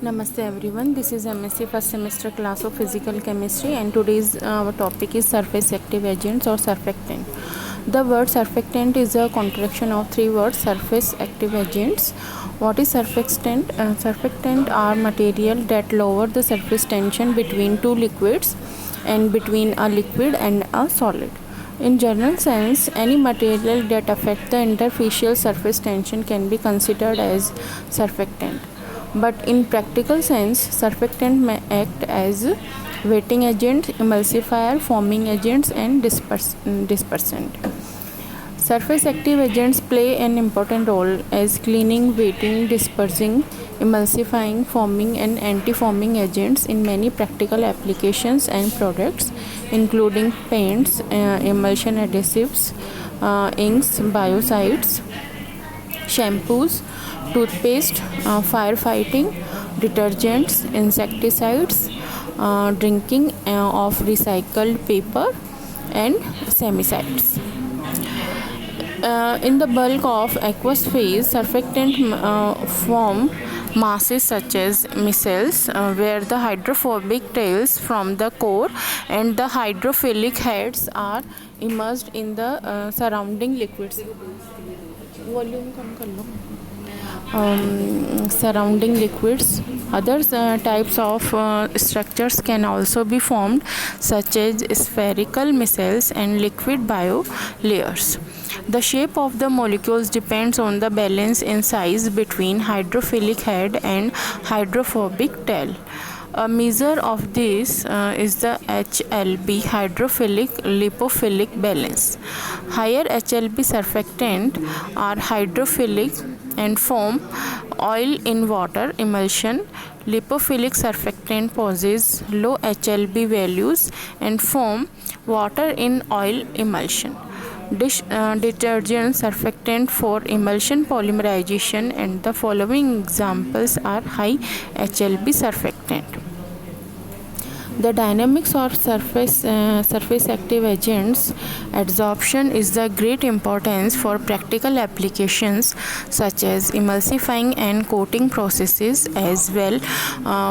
Namaste everyone, this is MSc first semester class of physical chemistry, and today's our topic is surface active agents or surfactant. The word surfactant is a contraction of three words: surface active agents. What is surfactant? Surfactant are material that lower the surface tension between two liquids and between a liquid and a solid. In general sense, any material that affects the interfacial surface tension can be considered as surfactant. But in practical sense, surfactant may act as wetting agent, emulsifier, foaming agents, and dispersant. Surface active agents play an important role as cleaning, wetting, dispersing, emulsifying, foaming, and anti-foaming agents in many practical applications and products, including paints, emulsion adhesives, inks, biocides, shampoos, toothpaste, firefighting, detergents, insecticides, drinking of recycled paper, and semicides. In the bulk of aqueous phase, surfactant form masses such as micelles, where the hydrophobic tails from the core and the hydrophilic heads are immersed in the surrounding liquids. Surrounding liquids. Other types of structures can also be formed, such as spherical micelles and liquid biolayers. The shape of the molecules depends on the balance in size between hydrophilic head and hydrophobic tail. A measure of this is the HLB, hydrophilic lipophilic balance. Higher HLB surfactant are hydrophilic and form oil in water emulsion. Lipophilic surfactant possess low HLB values and form water in oil emulsion. Detergent surfactant for emulsion polymerization, and the following examples are high HLB surfactant. The dynamics of surface active agents adsorption is the great importance for practical applications such as emulsifying and coating processes, as well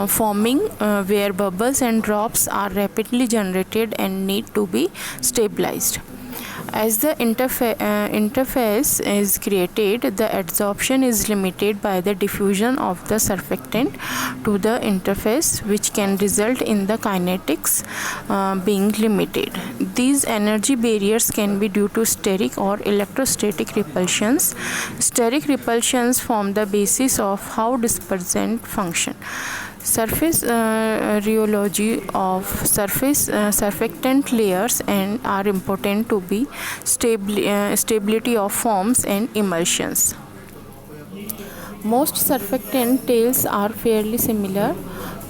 foaming, where bubbles and drops are rapidly generated and need to be stabilized. As the interface is created, the adsorption is limited by the diffusion of the surfactant to the interface, which can result in the kinetics being limited. These energy barriers can be due to steric or electrostatic repulsions. Steric repulsions form the basis of how dispersant function. Surface rheology of surfactant layers and are important to be stability of foams and emulsions. Most surfactant tails are fairly similar,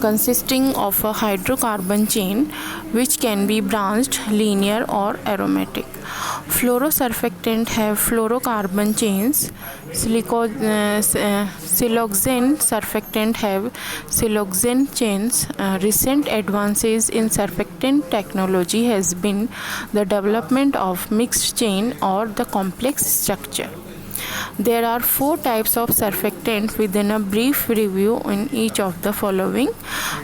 consisting of a hydrocarbon chain which can be branched, linear, or aromatic. Fluorosurfactant have fluorocarbon chains. Siloxane surfactant have siloxane chains. Recent advances in surfactant technology has been the development of mixed chain or the complex structure. There are 4 types of surfactant within a brief review in each of the following.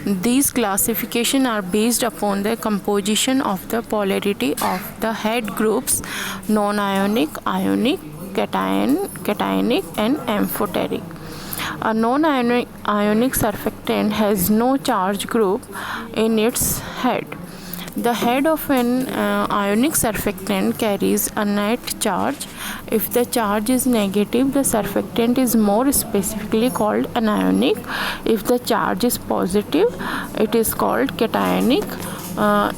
These classifications are based upon the composition of the polarity of the head groups: non-ionic, ionic, cationic, and amphoteric. A non-ionic surfactant has no charge group in its head. The head of an ionic surfactant carries a net charge. If the charge is negative, the surfactant is more specifically called anionic. If the charge is positive, it is called cationic.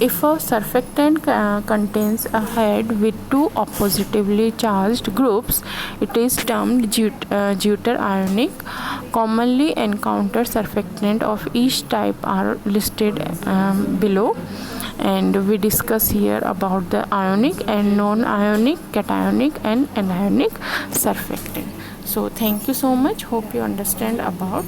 If a surfactant contains a head with 2 oppositively charged groups, it is termed deuterionic. Commonly encountered surfactants of each type are listed below, and we discuss here about the ionic and non-ionic, cationic and anionic surfactant. So thank you so much. Hope you understand about